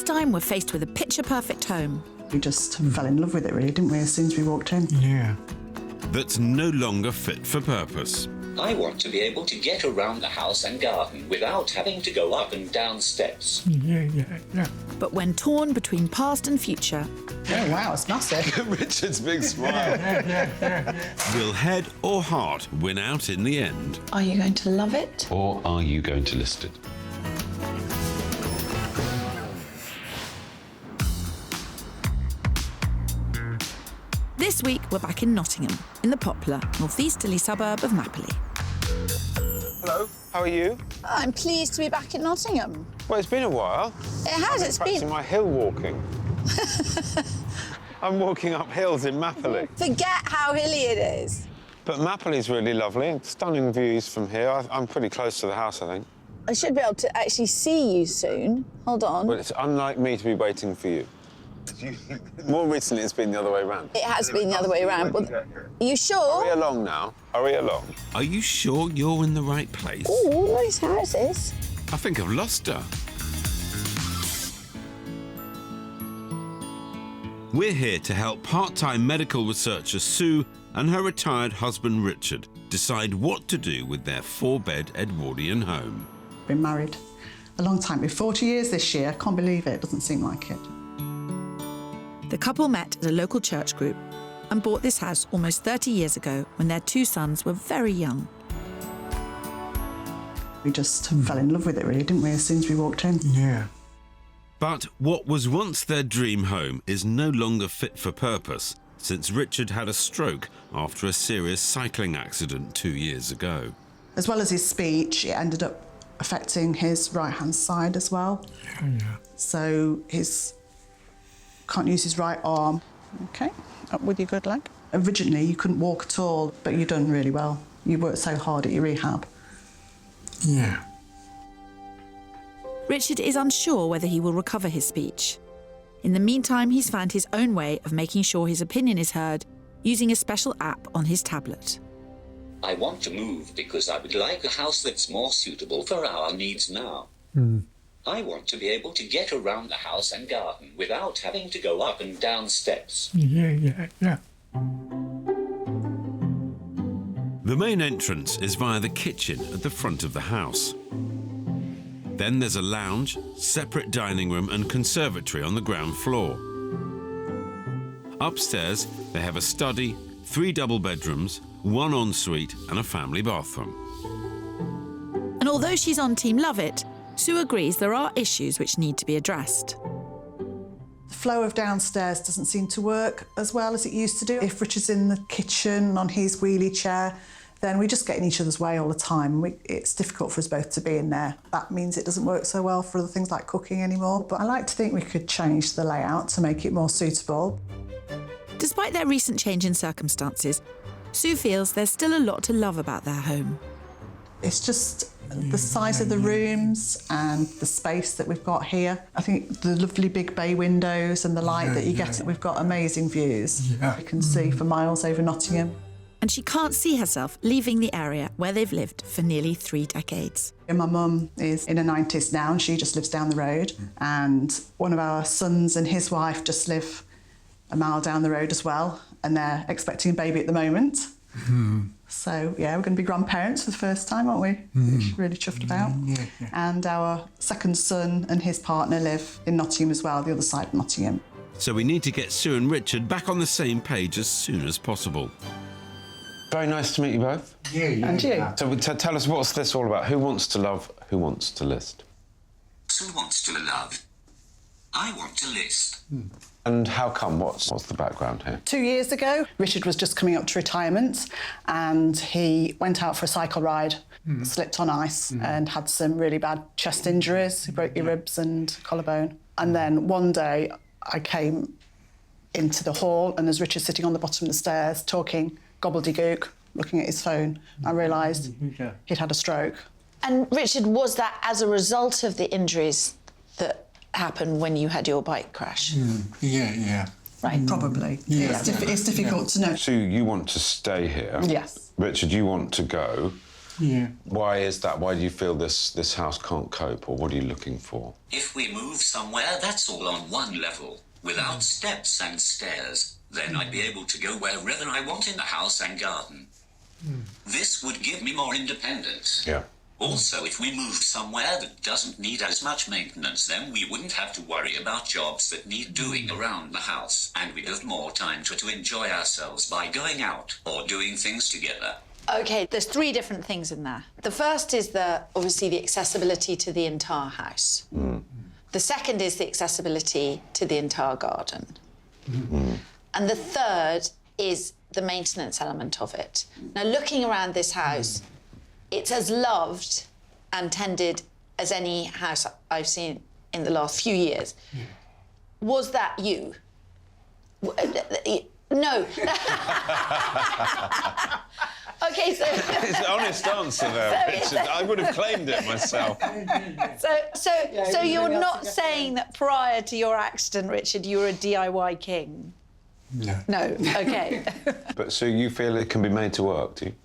time, we're faced with a picture-perfect home. We just fell in love with it, really, didn't we, as soon as we walked in? Yeah. That's no longer fit for purpose. I want to be able to get around the house and garden without having to go up and down steps. Yeah. But when torn between past and future... Oh, wow, it's massive. Richard's big smile. Will head or heart win out in the end? Are you going to love it? Or are you going to list it? This week, we're back in Nottingham, in the popular northeasterly suburb of Napoli. Hello, how are you? I'm pleased to be back in Nottingham. Well, it's been a while. It has, it's Practicing been... my hill walking. I'm walking up hills in Napoli. Forget how hilly it is. But Napoli's really lovely. Stunning views from here. I'm pretty close to the house, I think. I should be able to actually see you soon. Hold on. But it's unlike me to be waiting for you. More recently, it's been the other way around. It has been the other way around. But are you sure? Hurry along now. Hurry along. Are you sure you're in the right place? Oh, nice houses. I think I've lost her. We're here to help part-time medical researcher Sue and her retired husband Richard decide what to do with their 4-bed Edwardian home. Been married a long time. We're 40 years this year. Can't believe it. Doesn't seem like it. The couple met at a local church group and bought this house almost 30 years ago when their 2 sons were very young. We just fell in love with it, really, didn't we, as soon as we walked in? Yeah. But what was once their dream home is no longer fit for purpose since Richard had a stroke after a serious cycling accident 2 years ago. As well as his speech, it ended up affecting his right-hand side as well. Yeah. So can't use his right arm. OK, up with your good leg. Originally, you couldn't walk at all, but you've done really well. You worked so hard at your rehab. Yeah. Richard is unsure whether he will recover his speech. In the meantime, he's found his own way of making sure his opinion is heard using a special app on his tablet. I want to move because I would like a house that's more suitable for our needs now. I want to be able to get around the house and garden without having to go up and down steps. Yeah. The main entrance is via the kitchen at the front of the house. Then there's a lounge, separate dining room and conservatory on the ground floor. Upstairs, they have a study, 3 double bedrooms, 1 ensuite and a family bathroom. And although she's on Team Love It, Sue agrees there are issues which need to be addressed. The flow of downstairs doesn't seem to work as well as it used to do. If Richard's in the kitchen on his wheelie chair, then we just get in each other's way all the time. It's difficult for us both to be in there. That means it doesn't work so well for other things like cooking anymore. But I like to think we could change the layout to make it more suitable. Despite their recent change in circumstances, Sue feels there's still a lot to love about their home. It's just the size of the rooms and the space that we've got here. I think the lovely big bay windows and the light that you get, we've got amazing views. Yeah. You can see for miles over Nottingham. And she can't see herself leaving the area where they've lived for nearly 3 decades. And my mum is in her 90s now and she just lives down the road. And one of our sons and his wife just live a mile down the road as well. And they're expecting a baby at the moment. So, yeah, we're going to be grandparents for the first time, aren't we? Which we're really chuffed about. Yeah. And our second son and his partner live in Nottingham as well, the other side of Nottingham. So we need to get Sue and Richard back on the same page as soon as possible. Very nice to meet you both. Yeah. And you? So tell us, what's this all about? Who wants to love? Who wants to list? Sue wants to love. I want to list. And how come? What's the background here? 2 years ago, Richard was just coming up to retirement and he went out for a cycle ride, slipped on ice and had some really bad chest injuries. He broke your ribs and collarbone. And then one day I came into the hall and as Richard's sitting on the bottom of the stairs talking gobbledygook, looking at his phone, I realised he'd had a stroke. And Richard, was that as a result of the injuries that happened when you had your bike crash? Yeah. Right. Probably. Yeah. It's difficult to know. Sue, you want to stay here. Yes. Richard, you want to go. Yeah. Why is that? Why do you feel this house can't cope, or what are you looking for? If we move somewhere that's all on one level, without steps and stairs, then I'd be able to go wherever I want in the house and garden. This would give me more independence. Yeah. Also, if we moved somewhere that doesn't need as much maintenance, then we wouldn't have to worry about jobs that need doing around the house, and we'd have more time to enjoy ourselves by going out or doing things together. OK, there's 3 different things in there. The first is obviously the accessibility to the entire house. The second is the accessibility to the entire garden. And the third is the maintenance element of it. Now, looking around this house, it's as loved and tended as any house I've seen in the last few years. Was that you? No. OK, so... It's an honest answer, though, Richard. I would have claimed it myself. So you're not saying that prior to your accident, Richard, you were a DIY king? No. No, OK. But so you feel it can be made to work, do you?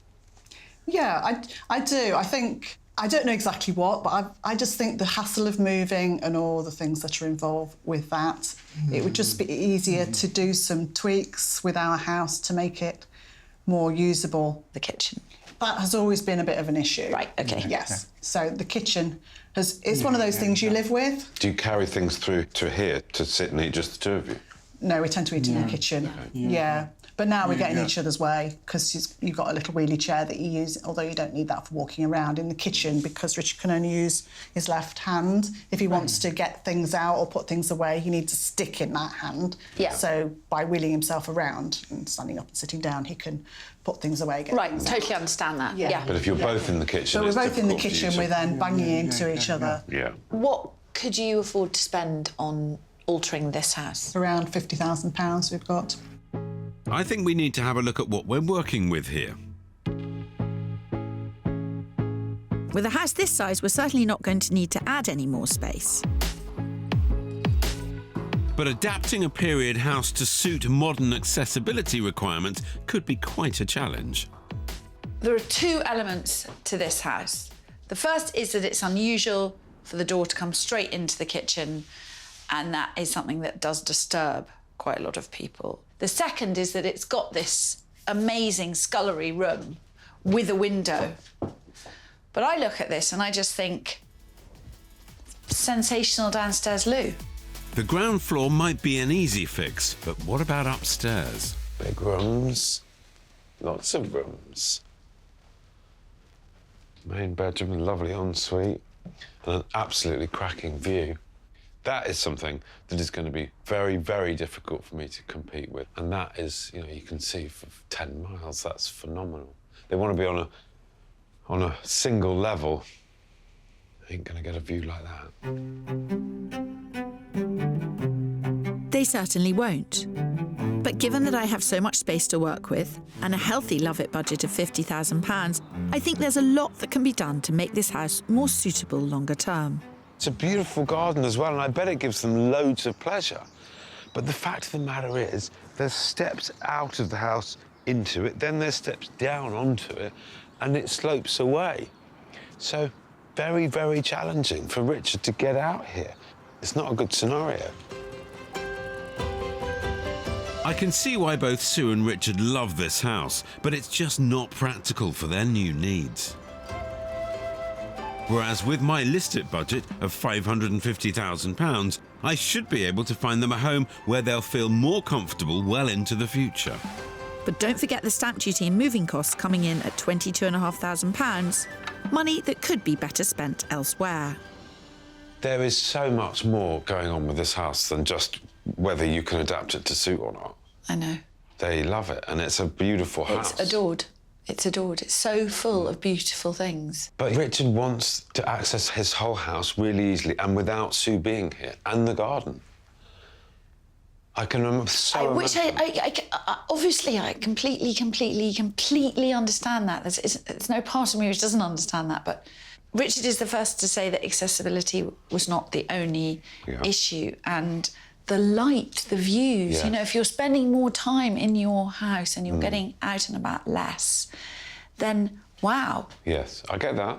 Yeah, I do. I think, I don't know exactly what, but I just think the hassle of moving and all the things that are involved with that, it would just be easier to do some tweaks with our house to make it more usable. The kitchen. That has always been a bit of an issue. Right, OK. Yes. So the kitchen is one of those things you live with. Do you carry things through to here to sit and eat, just the 2 of you? No, we tend to eat in the kitchen. Yeah. But now we're getting each other's way because you've got a little wheelie chair that you use, although you don't need that for walking around in the kitchen because Richard can only use his left hand. If he wants to get things out or put things away, he needs a stick in that hand. Yeah. So by wheeling himself around and standing up and sitting down, he can put things away. Right, totally understand that. Yeah. Yeah. But if you're both in the kitchen, So we're it's both in the difficult for you kitchen, to- we're then banging into each other. Yeah. What could you afford to spend on altering this house? Around £50,000 we've got. I think we need to have a look at what we're working with here. With a house this size, we're certainly not going to need to add any more space. But adapting a period house to suit modern accessibility requirements could be quite a challenge. There are 2 elements to this house. The first is that it's unusual for the door to come straight into the kitchen, and that is something that does disturb quite a lot of people. The second is that it's got this amazing scullery room with a window. But I look at this and I just think, sensational downstairs loo. The ground floor might be an easy fix, but what about upstairs? Big rooms. Lots of rooms. Main bedroom, a lovely ensuite, and an absolutely cracking view. That is something that is going to be very, very difficult for me to compete with. And that is, you can see for 10 miles, that's phenomenal. They want to be on a single level. Ain't going to get a view like that. They certainly won't. But given that I have so much space to work with and a healthy Love It budget of £50,000, I think there's a lot that can be done to make this house more suitable longer term. It's a beautiful garden as well, and I bet it gives them loads of pleasure. But the fact of the matter is, there's steps out of the house into it, then there's steps down onto it, and it slopes away. So, very, very challenging for Richard to get out here. It's not a good scenario. I can see why both Sue and Richard love this house, but it's just not practical for their new needs. Whereas with my listed budget of £550,000, I should be able to find them a home where they'll feel more comfortable well into the future. But don't forget the stamp duty and moving costs coming in at £22,500, money that could be better spent elsewhere. There is so much more going on with this house than just whether you can adapt it to suit or not. I know. They love it, and it's a beautiful house. It's adored. It's adored. It's so full of beautiful things. But Richard wants to access his whole house really easily and without Sue being here, and the garden. I can remember Obviously, I completely understand that. There's no part of me which doesn't understand that, but Richard is the first to say that accessibility was not the only issue, and the light, the views. Yeah. If you're spending more time in your house and you're getting out and about less, then Wow. Yes, I get that.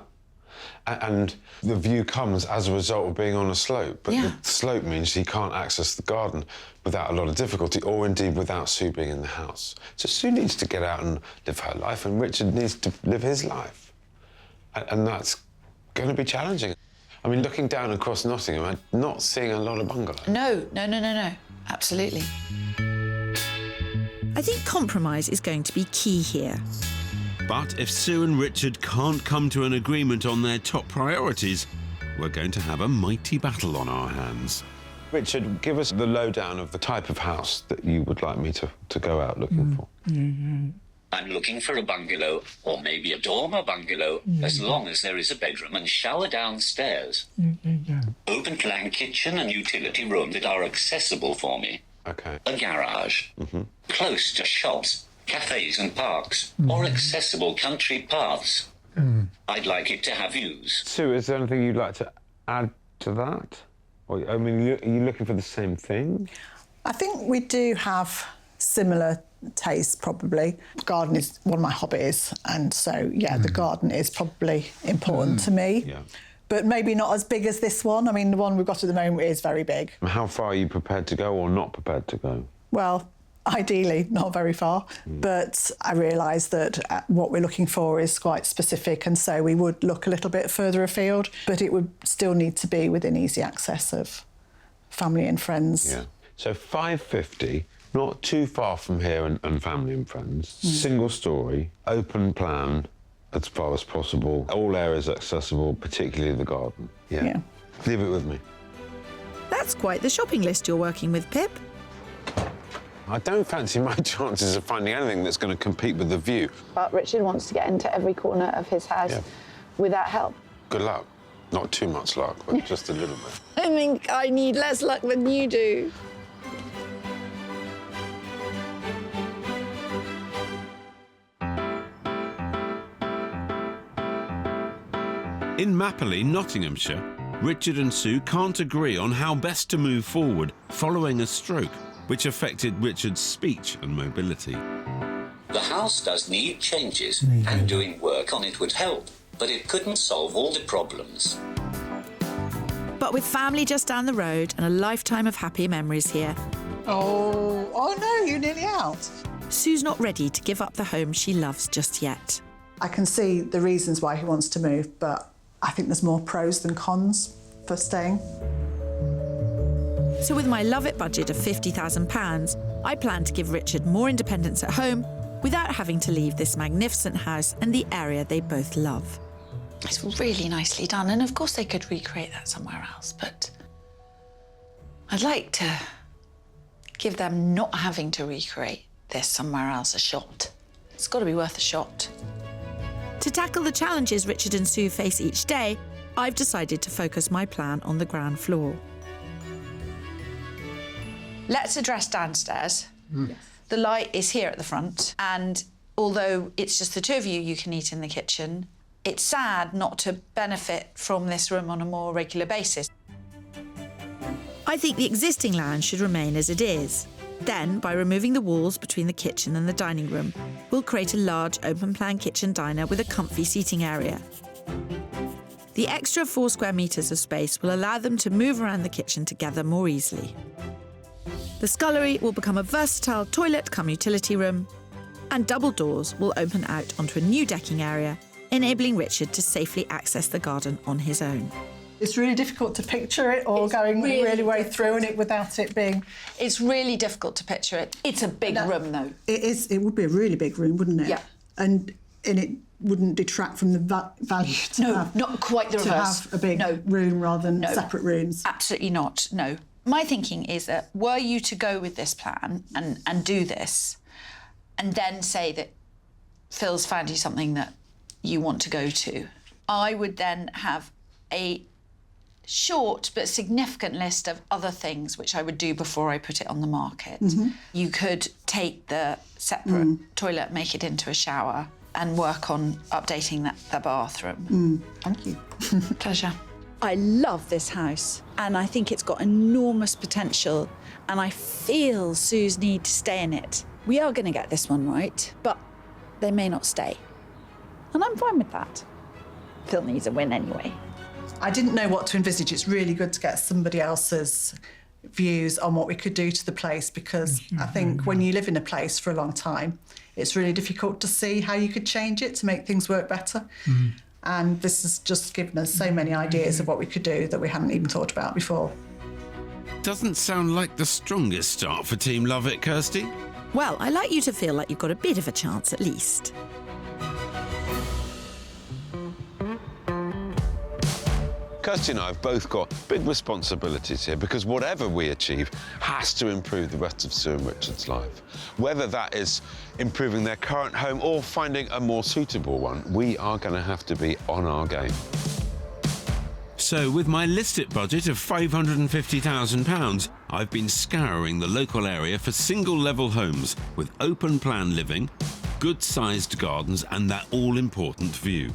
And the view comes as a result of being on a slope, but Yeah. the slope means she can't access the garden without a lot of difficulty, or indeed without Sue being in the house. So Sue needs to get out and live her life, and Richard needs to live his life. And that's going to be challenging. I mean, looking down across Nottingham, I'm not seeing a lot of bungalows. No. Absolutely. I think compromise is going to be key here. But if Sue and Richard can't come to an agreement on their top priorities, we're going to have a mighty battle on our hands. Richard, give us the lowdown of the type of house that you would like me to go out looking for. I'm looking for a bungalow, or maybe a dormer bungalow, as long as there is a bedroom and shower downstairs. Open plan kitchen and utility room that are accessible for me. OK. A garage. Close to shops, cafes and parks, or accessible country paths. I'd like it to have views. Sue, is there anything you'd like to add to that? Or, I mean, are you looking for the same thing? I think we do have similar tastes, probably. Garden is one of my hobbies, and so, yeah, the garden is probably important to me. Yeah. But maybe not as big as this one. I mean, the one we've got at the moment is very big. How far are you prepared to go or not prepared to go? Well, ideally, not very far, but I realise that what we're looking for is quite specific, and so we would look a little bit further afield, but it would still need to be within easy access of family and friends. Yeah. So 550, not too far from here and family and friends, single story, open plan as far as possible, all areas accessible, particularly the garden. Yeah. Leave it with me. That's quite the shopping list you're working with, Pip. I don't fancy my chances of finding anything that's going to compete with the view. But Richard wants to get into every corner of his house without help. Good luck. Not too much luck, but just a little bit. I think I need less luck than you do. In Mapley, Nottinghamshire, Richard and Sue can't agree on how best to move forward following a stroke, which affected Richard's speech and mobility. The house does need changes, and doing work on it would help, but it couldn't solve all the problems. But with family just down the road and a lifetime of happy memories here, Oh no, you're nearly out. Sue's not ready to give up the home she loves just yet. I can see the reasons why he wants to move, but I think there's more pros than cons for staying. So with my Love It budget of £50,000, I plan to give Richard more independence at home without having to leave this magnificent house and the area they both love. It's really nicely done, and of course they could recreate that somewhere else, but I'd like to give them not having to recreate this somewhere else a shot. It's got to be worth a shot. To tackle the challenges Richard and Sue face each day, I've decided to focus my plan on the ground floor. Let's address downstairs. The light is here at the front, and although it's just the two of you, you can eat in the kitchen. It's sad not to benefit from this room on a more regular basis. I think the existing lounge should remain as it is. Then, by removing the walls between the kitchen and the dining room, we'll create a large open-plan kitchen diner with a comfy seating area. The extra 4 square metres of space will allow them to move around the kitchen together more easily. The scullery will become a versatile toilet cum utility room, and double doors will open out onto a new decking area, enabling Richard to safely access the garden on his own. It's really difficult to picture it or going really way through and it without it being... It's really difficult to picture it. It's a big room, though. It is. It would be a really big room, wouldn't it? Yeah. And it wouldn't detract from the value to have... not quite the reverse. To have a big room rather than separate rooms. Absolutely not, no. My thinking is that were you to go with this plan and do this, and then say that Phil's found you something that you want to go to, I would then have a short but significant list of other things which I would do before I put it on the market. You could take the separate toilet, make it into a shower, and work on updating the bathroom. Thank you. Pleasure. I love this house, and I think it's got enormous potential, and I feel Sue's need to stay in it. We are going to get this one right, but they may not stay. And I'm fine with that. Phil needs a win anyway. I didn't know what to envisage. It's really good to get somebody else's views on what we could do to the place, because I think when you live in a place for a long time, it's really difficult to see how you could change it to make things work better. And this has just given us so many ideas of what we could do that we hadn't even thought about before. Doesn't sound like the strongest start for Team Love It, Kirstie. Well, I like you to feel like you've got a bit of a chance at least. Kirstie and I have both got big responsibilities here, because whatever we achieve has to improve the rest of Sue and Richard's life. Whether that is improving their current home or finding a more suitable one, we are going to have to be on our game. So, with my listed budget of £550,000, I've been scouring the local area for single-level homes with open-plan living, good-sized gardens and that all-important view.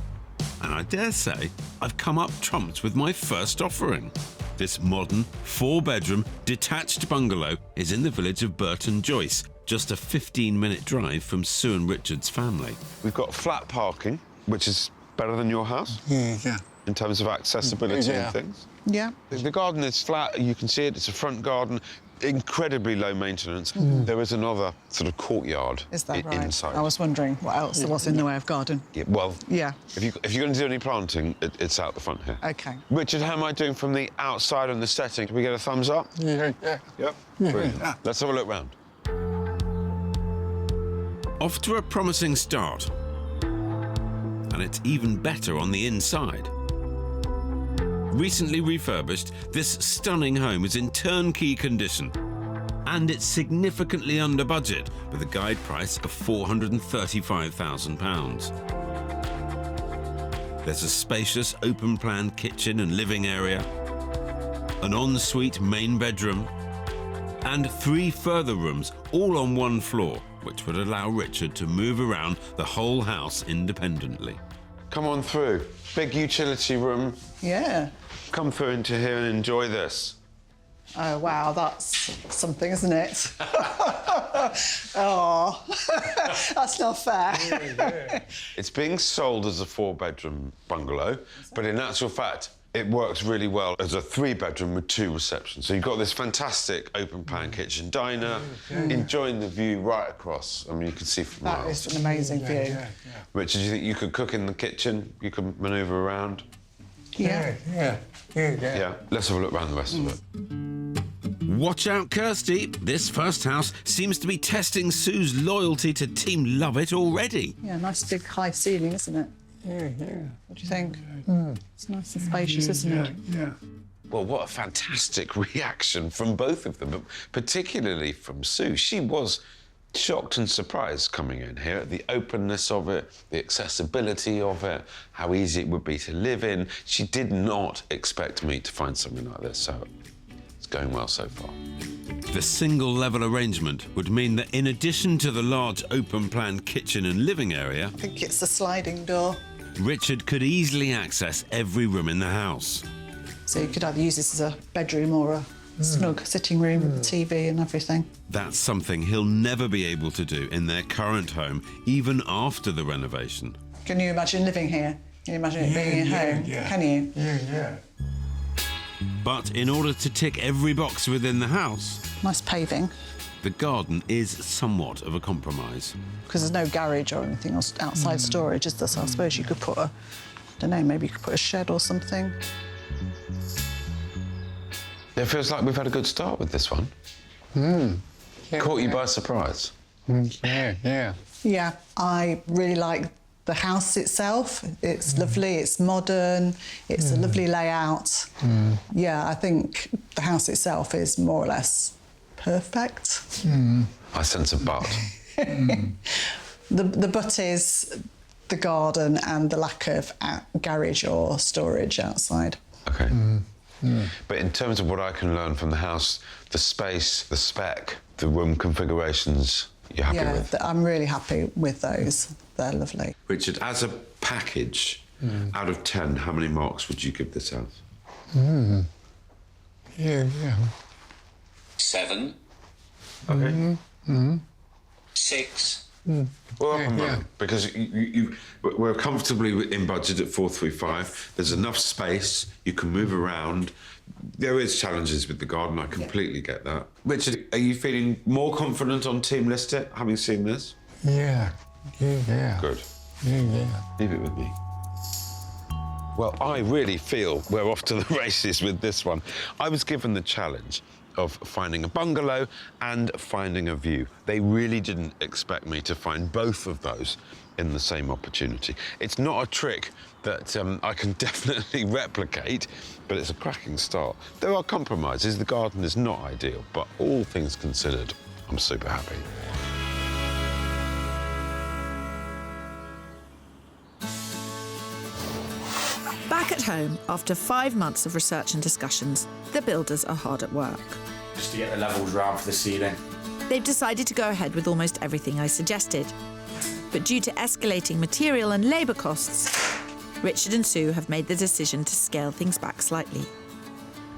And I dare say I've come up trumps with my first offering. This modern, 4-bedroom, detached bungalow is in the village of Burton Joyce, just a 15-minute drive from Sue and Richard's family. We've got flat parking, which is better than your house Yeah. in terms of accessibility and things. Yeah. The garden is flat, you can see it, it's a front garden, incredibly low maintenance. There is another sort of courtyard Is that right? inside. I was wondering what else there was in the way of garden. Yeah, well, Yeah. if you're going to do any planting, it's out the front here. OK. Richard, how am I doing from the outside on the setting? Can we get a thumbs up? Yeah. Yep. Brilliant. Let's have a look round. Off to a promising start. And it's even better on the inside. Recently refurbished, this stunning home is in turnkey condition. And it's significantly under budget, with a guide price of £435,000. There's a spacious open-plan kitchen and living area, an ensuite main bedroom, and 3 further rooms, all on one floor, which would allow Richard to move around the whole house independently. Come on through. Big utility room. Yeah. Come through into here and enjoy this. Oh, wow, that's something, isn't it? Oh, that's not fair. It's being sold as a 4-bedroom bungalow, but in actual fact, it works really well as a 3-bedroom with 2 receptions. So you've got this fantastic open-plan kitchen diner, enjoying the view right across. I mean, you can see from That miles. is an amazing view. Richard, do you think you could cook in the kitchen? You could manoeuvre around? Yeah. Yeah. Let's have a look around the rest of it. Watch out, Kirstie. This first house seems to be testing Sue's loyalty to Team Love It already. Yeah, nice big high ceiling, isn't it? Yeah. What do you think? It's nice and spacious, isn't it? Yeah. Well, what a fantastic reaction from both of them, but particularly from Sue. She was shocked and surprised coming in here at the openness of it, the accessibility of it, how easy it would be to live in. She did not expect me to find something like this, so it's going well so far. The single-level arrangement would mean that in addition to the large open-plan kitchen and living area, I think it's a sliding door. Richard could easily access every room in the house. So you could either use this as a bedroom or a snug sitting room with a TV and everything. That's something he'll never be able to do in their current home, even after the renovation. Can you imagine living here? Can you imagine it being your home? Can you? Yeah. But in order to tick every box within the house, Nice paving, the garden is somewhat of a compromise. because there's no garage or anything else outside storage, is there? So I suppose you could put a, I don't know, maybe you could put a shed or something. It feels like we've had a good start with this one. Caught you by surprise. Yeah. Yeah, I really like the house itself. It's lovely, it's modern, it's a lovely layout. Yeah, I think the house itself is more or less perfect. I sense a but. The but is the garden and the lack of garage or storage outside. OK. But in terms of what I can learn from the house, the space, the spec, the room configurations, you're happy with? Yeah, I'm really happy with those. They're lovely. Richard, as a package, out of 10, how many marks would you give this house? Yeah. 7. OK. 6. Well, up and Yeah, running, yeah. because we're comfortably in budget at 435. There's enough space. You can move around. There is challenges with the garden. I completely get that. Richard, are you feeling more confident on Team List It, having seen this? Yeah. Yeah. Good. Yeah. Leave it with me. Well, I really feel we're off to the races with this one. I was given the challenge of finding a bungalow and finding a view. They really didn't expect me to find both of those in the same opportunity. It's not a trick that I can definitely replicate, but it's a cracking start. There are compromises. The garden is not ideal, but all things considered, I'm super happy. Back at home, after 5 months of research and discussions, the builders are hard at work. Just to get the levels round for the ceiling. They've decided to go ahead with almost everything I suggested. But due to escalating material and labour costs, Richard and Sue have made the decision to scale things back slightly.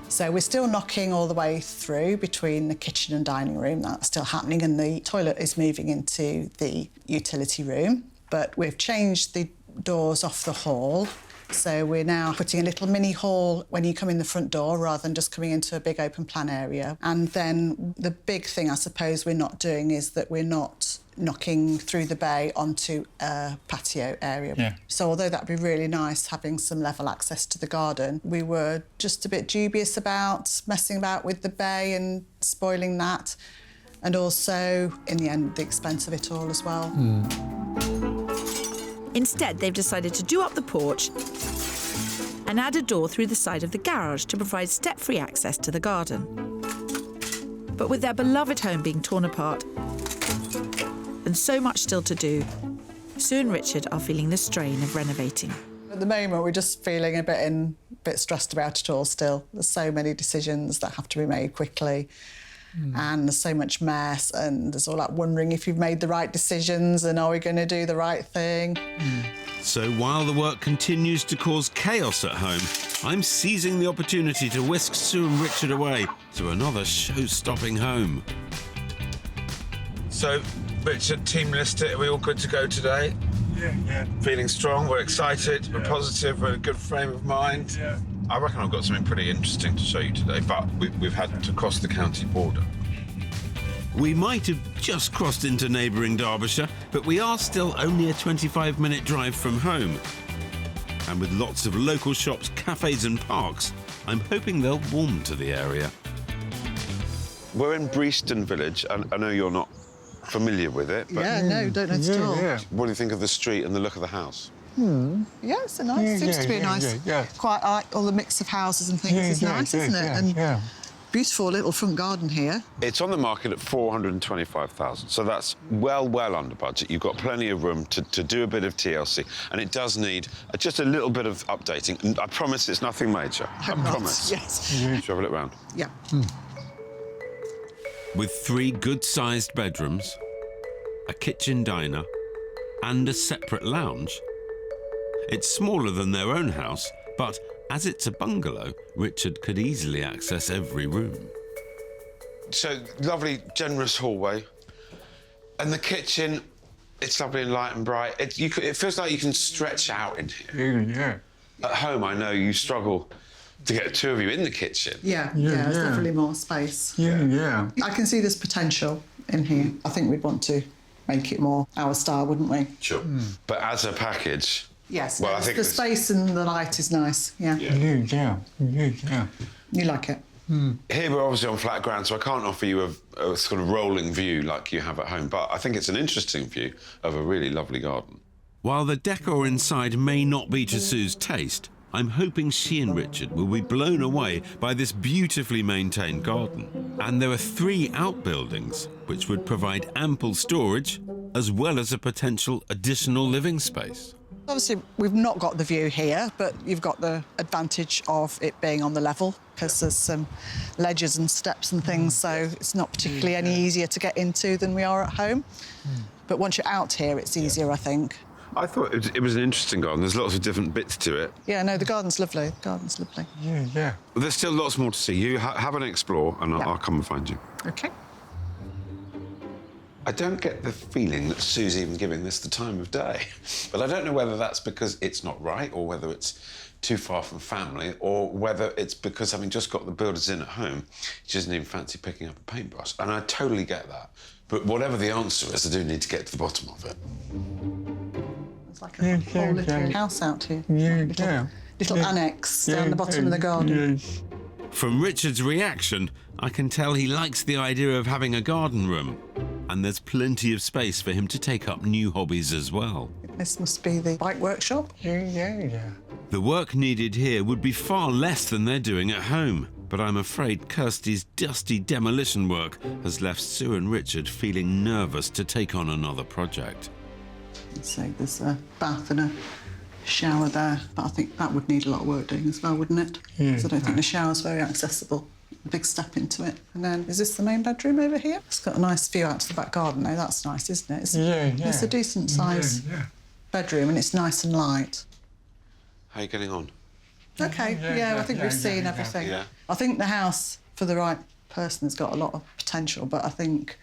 So we're still knocking all the way through between the kitchen and dining room. That's still happening, and the toilet is moving into the utility room. But we've changed the doors off the hall. So we're now putting a little mini hall when you come in the front door rather than just coming into a big open plan area. And then the big thing I suppose we're not doing is that we're not knocking through the bay onto a patio area. Yeah. So although that'd be really nice having some level access to the garden, we were just a bit dubious about messing about with the bay and spoiling that. And also, in the end, the expense of it all as well. Instead, they've decided to do up the porch and add a door through the side of the garage to provide step-free access to the garden. But with their beloved home being torn apart and so much still to do, Sue and Richard are feeling the strain of renovating. At the moment, we're just feeling a bit stressed about it all still. There's so many decisions that have to be made quickly. And there's so much mess, and there's all that wondering if you've made the right decisions and are we going to do the right thing. So while the work continues to cause chaos at home, I'm seizing the opportunity to whisk Sue and Richard away to another show-stopping home. So, Richard, Team List It, are we all good to go today? Yeah. Feeling strong, we're excited, we're positive, we're in a good frame of mind. Yeah. I reckon I've got something pretty interesting to show you today, but we've had to cross the county border. We might have just crossed into neighbouring Derbyshire, but we are still only a 25-minute drive from home. And with lots of local shops, cafes and parks, I'm hoping they'll warm to the area. We're in Breaston Village, and I know you're not familiar with it, but No, don't know at all. Yeah. what do you think of the street and the look of the house? Yeah, it's a nice. Seems to be a nice. Quite like all the mix of houses and things. It's nice, isn't it? And beautiful little front garden here. It's on the market at 425,000, so that's well under budget. You've got plenty of room to do a bit of TLC, and it does need just a little bit of updating. And I promise it's nothing major. I promise. Yes. Should we have a look round? Yeah. With 3 good-sized bedrooms, a kitchen diner, and a separate lounge. It's smaller than their own house, but as it's a bungalow, Richard could easily access every room. So, lovely, generous hallway. And the kitchen, it's lovely and light and bright. It feels like you can stretch out in here. Yeah. At home, I know you struggle to get 2 of you in the kitchen. Yeah, there's definitely more space. Yeah. I can see there's potential in here. I think we'd want to make it more our style, wouldn't we? Sure. But as a package... Yes, Well, I think the this- space and the light is nice, yeah. Yeah. You like it? Here we're obviously on flat ground, so I can't offer you a sort of rolling view like you have at home, but I think it's an interesting view of a really lovely garden. While the decor inside may not be to Sue's taste, I'm hoping she and Richard will be blown away by this beautifully maintained garden. And there are 3 outbuildings, which would provide ample storage, as well as a potential additional living space. Obviously, we've not got the view here, but you've got the advantage of it being on the level, because there's some ledges and steps and things, so it's not particularly any easier to get into than we are at home. But once you're out here, it's easier, I think. I thought it was an interesting garden. There's lots of different bits to it. Yeah, no, the garden's lovely. The garden's lovely. Yeah. But there's still lots more to see. You have an explore, and I'll come and find you. OK. I don't get the feeling that Sue's even giving this the time of day. But I don't know whether that's because it's not right or whether it's too far from family or whether it's because having just got the builders in at home, she doesn't even fancy picking up a paintbrush. And I totally get that. But whatever the answer is, I do need to get to the bottom of it. It's like a whole little house out here. Little annex down the bottom of the garden. From Richard's reaction, I can tell he likes the idea of having a garden room. And there's plenty of space for him to take up new hobbies as well. This must be the bike workshop. The work needed here would be far less than they're doing at home. But I'm afraid Kirstie's dusty demolition work has left Sue and Richard feeling nervous to take on another project. So there's a bath and a shower there, but I think that would need a lot of work doing as well, wouldn't it? So I don't think the shower's very accessible. A big step into it. And then, is this the main bedroom over here? It's got a nice view out to the back garden now. That's nice, isn't it? It's a decent size bedroom and it's nice and light. How are you getting on? OK, I think we've seen everything. Yeah. I think the house, for the right person, has got a lot of potential, but I think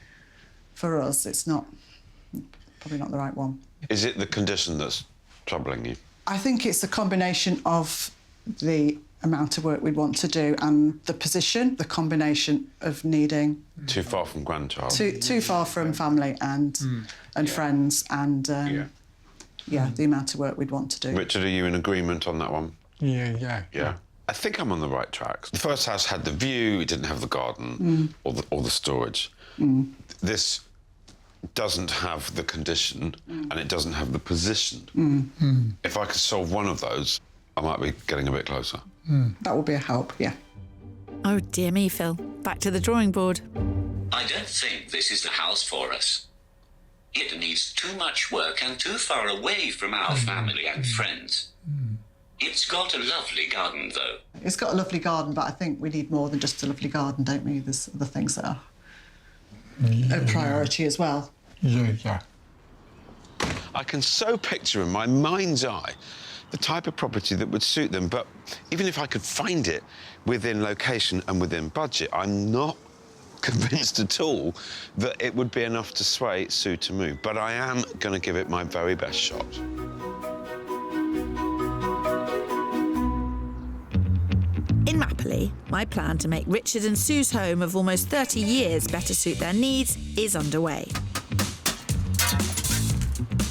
for us, it's probably not the right one. Is it the condition that's troubling you? I think it's a combination of the amount of work we'd want to do and the position, the combination of needing... Too far from grandchild. Too far from family and friends and, the amount of work we'd want to do. Richard, are you in agreement on that one? Yeah. I think I'm on the right track. The first house had the view, it didn't have the garden or the storage. This doesn't have the condition and it doesn't have the position. If I could solve one of those, I might be getting a bit closer. That would be a help, yeah. Oh, dear me, Phil. Back to the drawing board. I don't think this is the house for us. It needs too much work and too far away from our family and friends. It's got a lovely garden, though. It's got a lovely garden, but I think we need more than just a lovely garden, don't we? There's other things that are a priority as well. Yeah. I can so picture in my mind's eye the type of property that would suit them, but even if I could find it within location and within budget, I'm not convinced at all that it would be enough to sway Sue to move. But I am going to give it my very best shot. In Mapley, my plan to make Richard and Sue's home of almost 30 years better suit their needs is underway.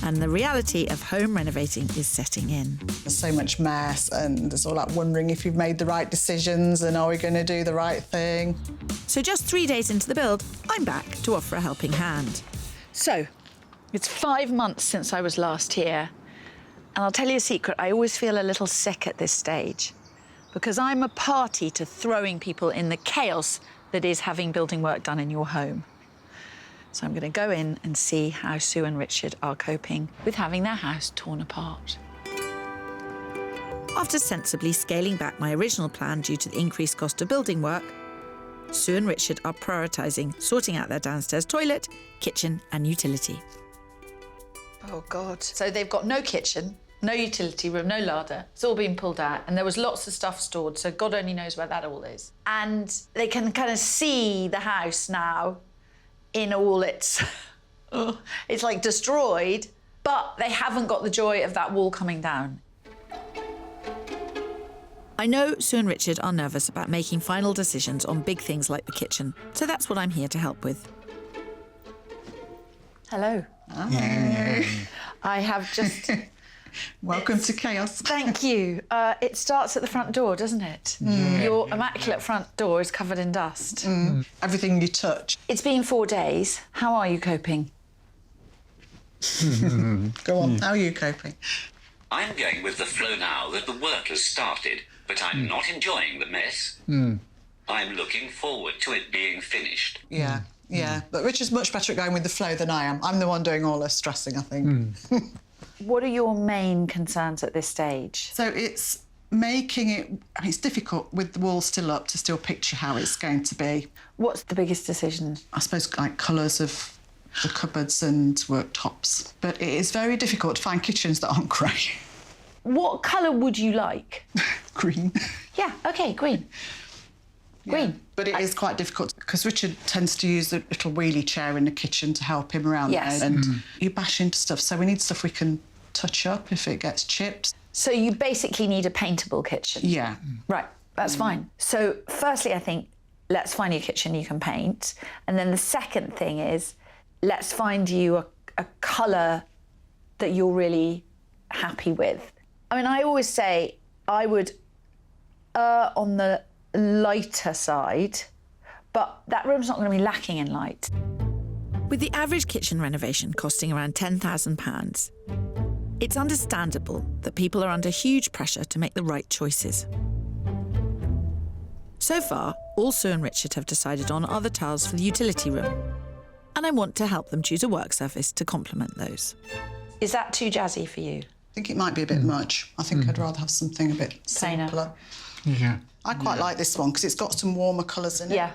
And the reality of home renovating is setting in. There's so much mess and there's all that wondering if you've made the right decisions and are we going to do the right thing. So just 3 days into the build, I'm back to offer a helping hand. So, it's 5 months since I was last here. And I'll tell you a secret, I always feel a little sick at this stage because I'm a party to throwing people in the chaos that is having building work done in your home. So I'm going to go in and see how Sue and Richard are coping with having their house torn apart. After sensibly scaling back my original plan due to the increased cost of building work, Sue and Richard are prioritising sorting out their downstairs toilet, kitchen and utility. Oh, God. So they've got no kitchen, no utility room, no larder. It's all been pulled out and there was lots of stuff stored, so God only knows where that all is. And they can kind of see the house now in all its... it's like destroyed, but they haven't got the joy of that wall coming down. I know Sue and Richard are nervous about making final decisions on big things like the kitchen, so that's what I'm here to help with. Hello. Hi. I have just... Welcome to chaos. Thank you. It starts at the front door, doesn't it? Your immaculate front door is covered in dust. Everything you touch. It's been 4 days. How are you coping? Go on, how are you coping? I'm going with the flow now that the work has started, but I'm not enjoying the mess. I'm looking forward to it being finished. Yeah. But Richard's much better at going with the flow than I am. I'm the one doing all the stressing, I think. What are your main concerns at this stage? So it's making it... I mean, it's difficult with the walls still up to still picture how it's going to be. What's the biggest decision? I suppose, like, colours of the cupboards and worktops. But it is very difficult to find kitchens that aren't grey. What colour would you like? Green. Yeah, OK, green. Green. But it is quite difficult because Richard tends to use the little wheelie chair in the kitchen to help him around Yes. there. And you bash into stuff, so we need stuff we can touch up if it gets chipped. So you basically need a paintable kitchen. Yeah. Right, that's fine. So firstly, I think, let's find you a kitchen you can paint. And then the second thing is, let's find you a colour that you're really happy with. I mean, I always say I would err on the lighter side, but that room's not going to be lacking in light. With the average kitchen renovation costing around £10,000, it's understandable that people are under huge pressure to make the right choices. So far, all Sue and Richard have decided on are the tiles for the utility room, and I want to help them choose a work surface to complement those. Is that too jazzy for you? I think it might be a bit much. I think I'd rather have something a bit Plainer. simpler. Yeah. I quite like this one because it's got some warmer colours in it. Yeah,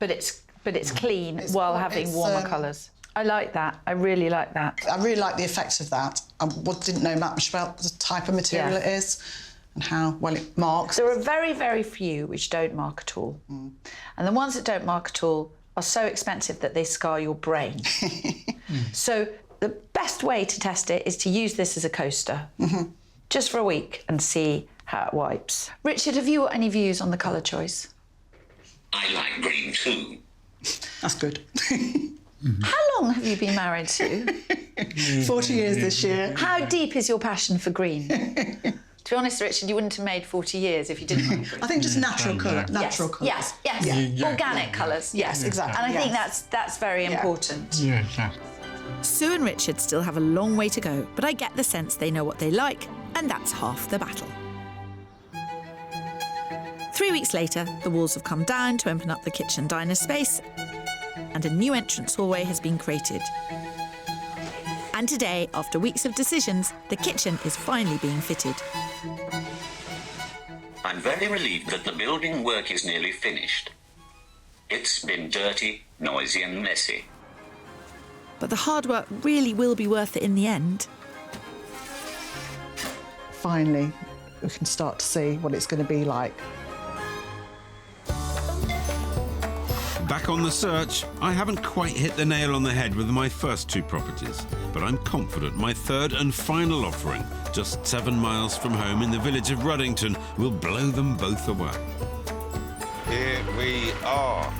but it's clean while having warmer colours. I like that. I really like that. I really like the effect of that. I didn't know much about the type of material it is and how well it marks. There are very, very few which don't mark at all. And the ones that don't mark at all are so expensive that they scar your brain. So the best way to test it is to use this as a coaster, just for a week, and see how it wipes. Richard, have you got any views on the colour choice? I like green too. That's good. How long have you been married to? 40 years this year. How deep is your passion for green? To be honest, Richard, you wouldn't have made 40 years if you didn't like green. I think just natural colour. Natural colours. Yes. Organic colours. Yes, exactly. And I think that's very important. Yeah, yeah. Sue and Richard still have a long way to go, but I get the sense they know what they like, and that's half the battle. 3 weeks later, the walls have come down to open up the kitchen diner space, and a new entrance hallway has been created. And today, after weeks of decisions, the kitchen is finally being fitted. I'm very relieved that the building work is nearly finished. It's been dirty, noisy and messy. But the hard work really will be worth it in the end. Finally, we can start to see what it's going to be like. Back on the search, I haven't quite hit the nail on the head with my first two properties, but I'm confident my third and final offering, just 7 miles from home in the village of Ruddington, will blow them both away. Here we are.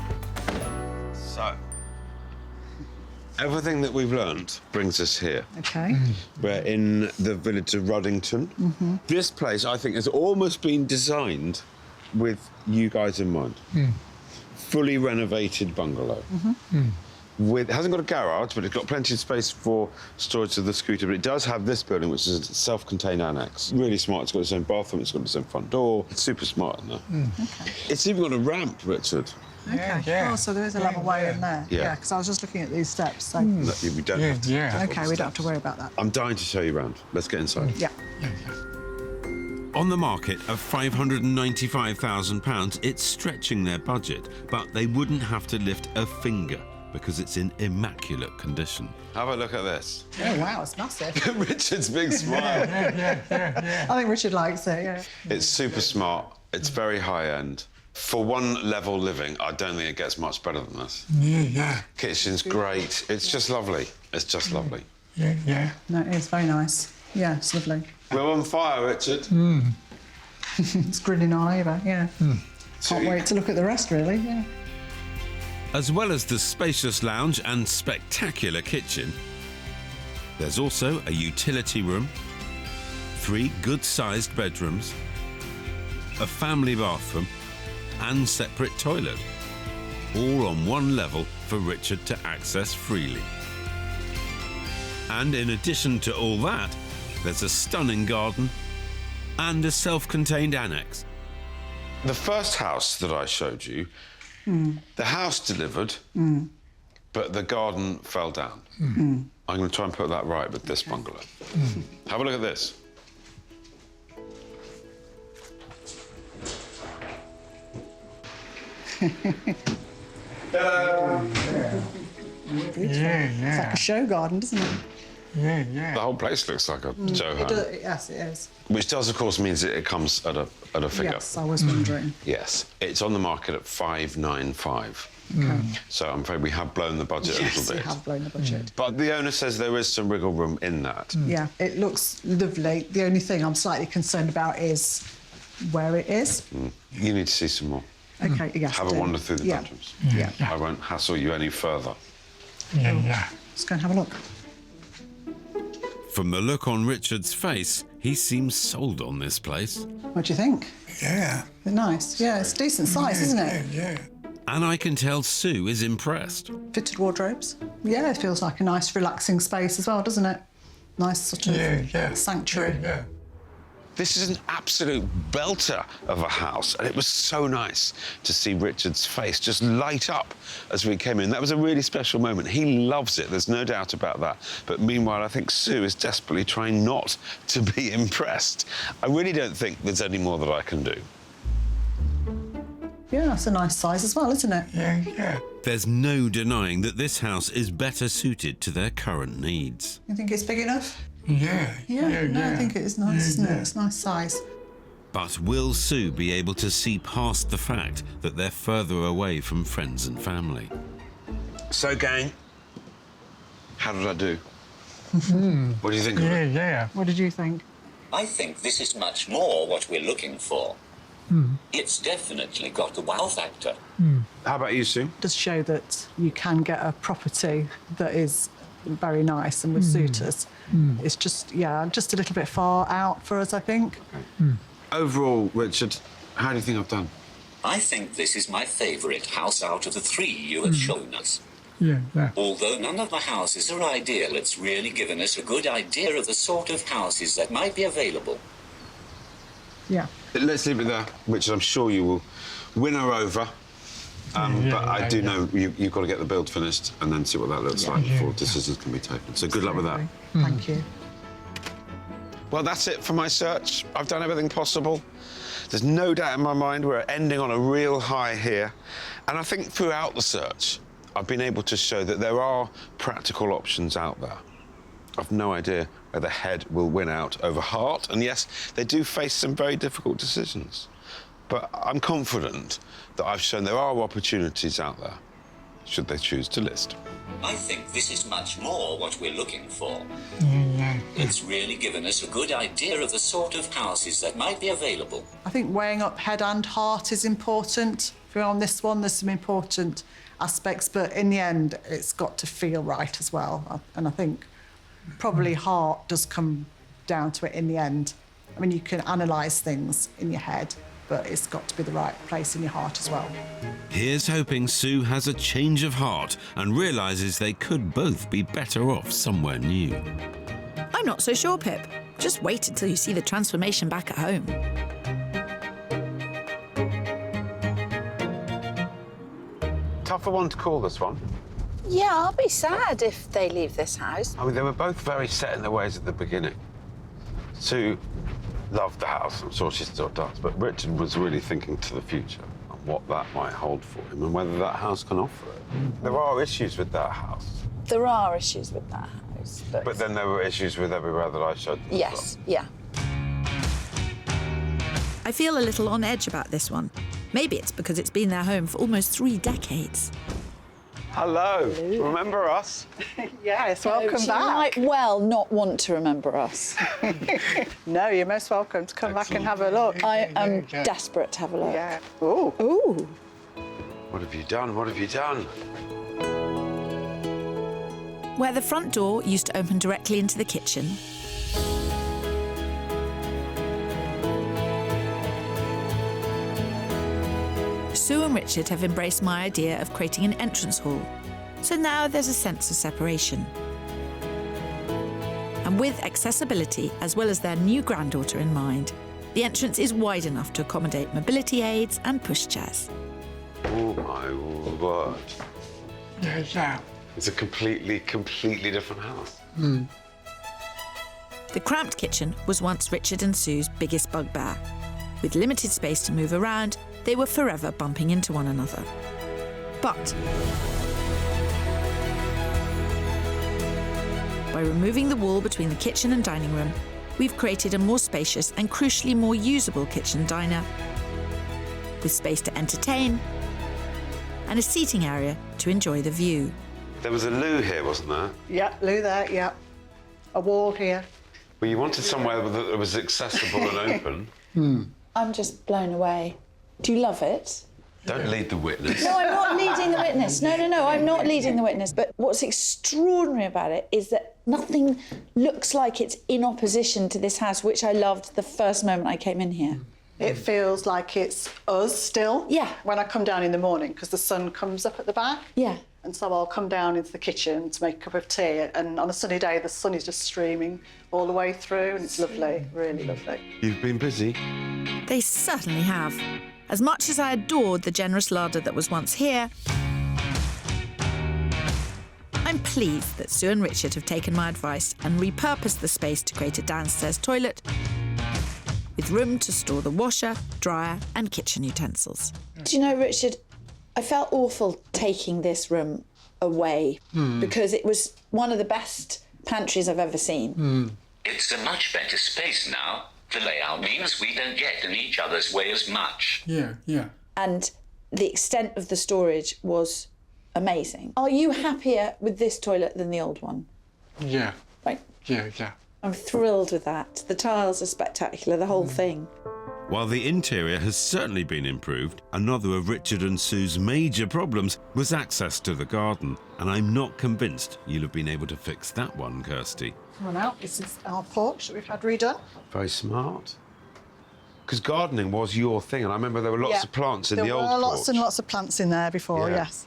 So, everything that we've learnt brings us here. OK. We're in the village of Ruddington. This place, I think, has almost been designed with you guys in mind. Fully renovated bungalow. It hasn't got a garage, but it's got plenty of space for storage of the scooter. But it does have this building, which is a self-contained annex. Really smart. It's got its own bathroom. It's got its own front door. It's super smart in there. OK. It's even got a ramp, Richard. OK. Yeah. Oh, so there is a level way in there. Yeah. Because I was just looking at these steps. So. That we don't have to. Yeah. OK, we don't have to worry about that. I'm dying to show you around. Let's get inside. Yeah. On the market of £595,000, it's stretching their budget, but they wouldn't have to lift a finger because it's in immaculate condition. Have a look at this. Oh, wow, it's massive. Richard's big smile. I think Richard likes it, yeah. It's super smart. It's very high-end. For one level living, I don't think it gets much better than this. Yeah. Kitchen's great. It's just lovely. It's just lovely. Yeah. No, it is very nice. Yeah, it's lovely. We're on fire, Richard. It's grinning all over, yeah. Can't wait to look at the rest, really, yeah. As well as the spacious lounge and spectacular kitchen, there's also a utility room, 3 good-sized bedrooms, a family bathroom, and separate toilet, all on one level for Richard to access freely. And in addition to all that, there's a stunning garden and a self-contained annex. The first house that I showed you, the house delivered, but the garden fell down. I'm going to try and put that right with this bungalow. Have a look at this. It's like a show garden, doesn't it? Yeah, yeah. The whole place looks like a show home. Yes, it is. Which does, of course, means that it comes at a figure. Yes, I was wondering. Yes. It's on the market at 595. Okay. So I'm afraid we have blown the budget a Yes, little we bit. have blown the budget. But the owner says there is some wiggle room in that. Yeah, it looks lovely. The only thing I'm slightly concerned about is where it is. You need to see some more. Okay, yes. Have a do. wander through the Yeah. bedrooms. Yeah. I won't hassle you any further. Yeah, yeah. Let's go and have a look. From the look on Richard's face, he seems sold on this place. What do you think? Yeah. They're nice. Yeah, it's decent size, isn't it? Yeah. And I can tell Sue is impressed. Fitted wardrobes. Yeah, it feels like a nice, relaxing space as well, doesn't it? Nice sort of sanctuary. Yeah. This is an absolute belter of a house, and it was so nice to see Richard's face just light up as we came in. That was a really special moment. He loves it, there's no doubt about that. But meanwhile, I think Sue is desperately trying not to be impressed. I really don't think there's any more that I can do. Yeah, it's a nice size as well, isn't it? Yeah, yeah. There's no denying that this house is better suited to their current needs. You think it's big enough? Yeah. No, I think it is nice, isn't it? It's a nice size. But will Sue be able to see past the fact that they're further away from friends and family? So, gang, how did I do? What do you think of Yeah, it? yeah. What did you think? I think this is much more what we're looking for. It's definitely got the wow factor. How about you, Sue? It does show that you can get a property that is very nice and would suit us. It's just a little bit far out for us, I think. Overall, Richard, how do you think I've done? I think this is my favourite house out of the three you have shown us. Yeah, yeah. Although none of the houses are ideal, it's really given us a good idea of the sort of houses that might be available. Yeah. Let's leave it there, Richard. I'm sure you will win her over. But I do know you've got to get the build finished and then see what that looks like before decisions can be taken. So good luck with that. Thank you. Well, that's it for my search. I've done everything possible. There's no doubt in my mind we're ending on a real high here. And I think throughout the search, I've been able to show that there are practical options out there. I've no idea whether head will win out over heart. And yes, they do face some very difficult decisions. But I'm confident that I've shown there are opportunities out there, should they choose to list. I think this is much more what we're looking for. It's really given us a good idea of the sort of houses that might be available. I think weighing up head and heart is important. If you're on this one, there's some important aspects, but in the end, it's got to feel right as well. And I think probably heart does come down to it in the end. I mean, you can analyse things in your head, but it's got to be the right place in your heart as well. Here's hoping Sue has a change of heart and realises they could both be better off somewhere new. I'm not so sure, Pip. Just wait until you see the transformation back at home. Tougher one to call, this one. Yeah, I'll be sad if they leave this house. I mean, they were both very set in their ways at the beginning. Sue loved the house, I'm sure she still does, but Richard was really thinking to the future and what that might hold for him and whether that house can offer it. There are issues with that house. There are issues with that house. But then there were issues with everywhere that I showed them. Yes, yeah. I feel a little on edge about this one. Maybe it's because it's been their home for almost 3 decades. Hello. Remember us? Yes, welcome She back. might well not want to remember us. No, you're most welcome to come back and have a look. I am desperate to have a look. Yeah. Ooh. Ooh. What have you done? What have you done? Where the front door used to open directly into the kitchen, Sue and Richard have embraced my idea of creating an entrance hall. So now there's a sense of separation. And with accessibility, as well as their new granddaughter in mind, the entrance is wide enough to accommodate mobility aids and pushchairs. Oh, my word. Yeah. It's a completely different house. The cramped kitchen was once Richard and Sue's biggest bugbear. With limited space to move around, they were forever bumping into one another. But By removing the wall between the kitchen and dining room, we've created a more spacious and crucially more usable kitchen diner with space to entertain and a seating area to enjoy the view. There was a loo here, wasn't there? Yep, loo there, yep. A wall here. Well, you wanted somewhere that was accessible and open. I'm just blown away. Do you love it? Don't lead the witness. No, I'm not leading the witness. No, I'm not leading the witness. But what's extraordinary about it is that nothing looks like it's in opposition to this house, which I loved the first moment I came in here. It feels like it's us still. Yeah. When I come down in the morning, because the sun comes up at the back. Yeah. And so I'll come down into the kitchen to make a cup of tea, and on a sunny day, the sun is just streaming all the way through, and it's lovely, really lovely. You've been busy. They certainly have. As much as I adored the generous larder that was once here, I'm pleased that Sue and Richard have taken my advice and repurposed the space to create a downstairs toilet with room to store the washer, dryer and kitchen utensils. Do you know, Richard, I felt awful taking this room away because it was one of the best pantries I've ever seen. It's a much better space now. The layout means we don't get in each other's way as much. Yeah, yeah. And the extent of the storage was amazing. Are you happier with this toilet than the old one? Yeah. Right. Yeah, yeah. I'm thrilled with that. The tiles are spectacular, the whole thing. While the interior has certainly been improved, another of Richard and Sue's major problems was access to the garden, and I'm not convinced you'll have been able to fix that one, Kirstie. Come on out, this is our porch that we've had redone. Very smart. Because gardening was your thing, and I remember there were lots of plants in the old porch. There were lots and lots of plants in there before, yes.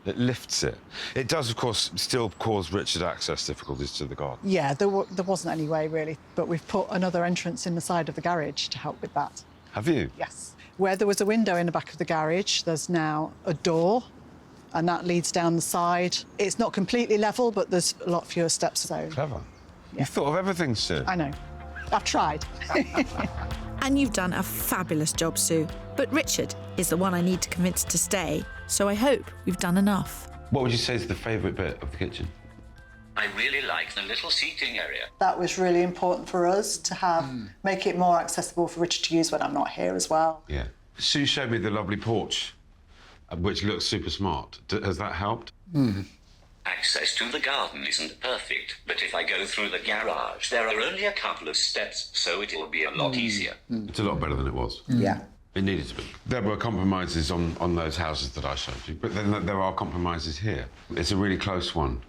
It lifts it. It does, of course, still cause Richard access difficulties to the garden. Yeah, there wasn't any way, really, but we've put another entrance in the side of the garage to help with that. Have you? Yes. Where there was a window in the back of the garage, there's now a door, and that leads down the side. It's not completely level, but there's a lot fewer steps. So. Clever. You thought of everything, Sue. I know. I've tried. And you've done a fabulous job, Sue. But Richard is the one I need to convince to stay, so I hope we've done enough. What would you say is the favourite bit of the kitchen? I really like the little seating area. That was really important for us to have, make it more accessible for Richard to use when I'm not here as well. Yeah. Sue showed me the lovely porch, which looks super smart. Has that helped? Access to the garden isn't perfect, but if I go through the garage, there are only a couple of steps, so it'll be a lot easier. It's a lot better than it was. Yeah. It needed to be. There were compromises on those houses that I showed you, but then there are compromises here. It's a really close one.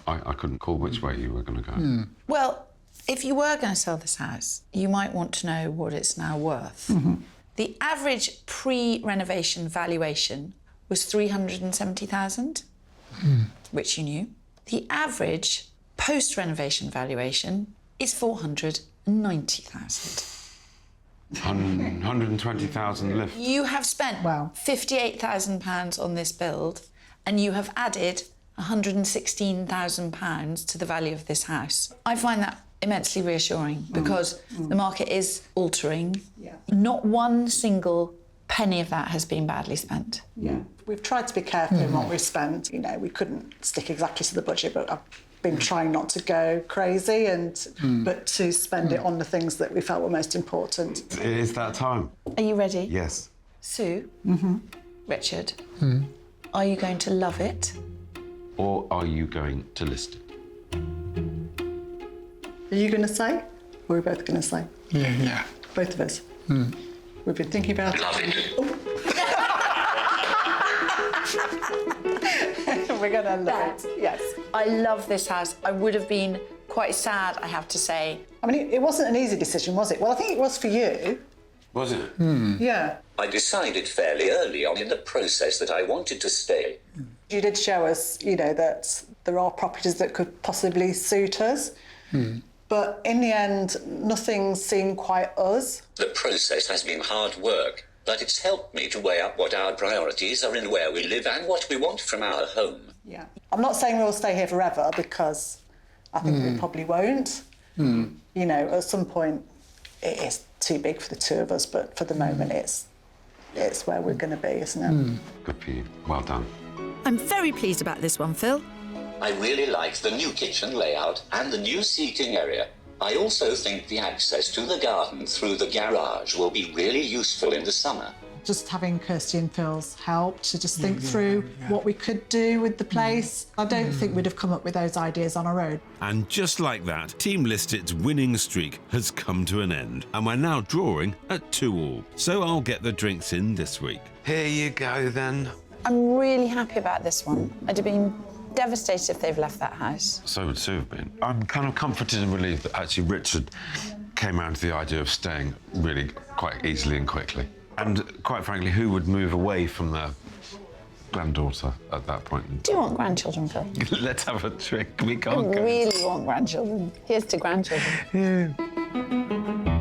I couldn't call which way you were going to go. Well, if you were going to sell this house, you might want to know what it's now worth. The average pre-renovation valuation was $370,000, which you knew. The average post-renovation valuation is $490,000. 120,000 lift. You have spent £58,000 on this build, and you have added £116,000 to the value of this house. I find that immensely reassuring because the market is altering. Not one single penny of that has been badly spent. Yeah. We've tried to be careful in what we've spent. You know, we couldn't stick exactly to the budget, but I've been trying not to go crazy but to spend it on the things that we felt were most important. It is that time. Are you ready? Yes. Sue, Richard, are you going to love it? Or are you going to list it? Are you going to say? Or are we both going to say? Yeah, yeah. Both of us. We've been thinking about it. Love it. We're going to love it, yes. I love this house. I would have been quite sad, I have to say. I mean, it wasn't an easy decision, was it? Well, I think it was for you. Was it? Yeah. I decided fairly early on in the process that I wanted to stay. You did show us, you know, that there are properties that could possibly suit us. But in the end, nothing seemed quite us. The process has been hard work, but it's helped me to weigh up what our priorities are in where we live and what we want from our home. Yeah. I'm not saying we'll stay here forever because I think we probably won't. You know, at some point it is too big for the two of us, but for the moment it's where we're going to be, isn't it? Good for you. Well done. I'm very pleased about this one, Phil. I really like the new kitchen layout and the new seating area. I also think the access to the garden through the garage will be really useful in the summer. Just having Kirstie and Phil's help to just think through what we could do with the place. I don't think we'd have come up with those ideas on our own. And just like that, Team Listed's winning streak has come to an end, and we're now drawing at 2-2. So I'll get the drinks in this week. Here you go, then. I'm really happy about this one. I'd have been devastated if they've left that house. So would Sue have been. I'm kind of comforted and relieved that actually Richard came around to the idea of staying really quite easily and quickly. And quite frankly, who would move away from their granddaughter at that point? Do you want grandchildren, Phil? Let's have a drink. We I can't go. really want grandchildren. Here's to grandchildren. Yeah.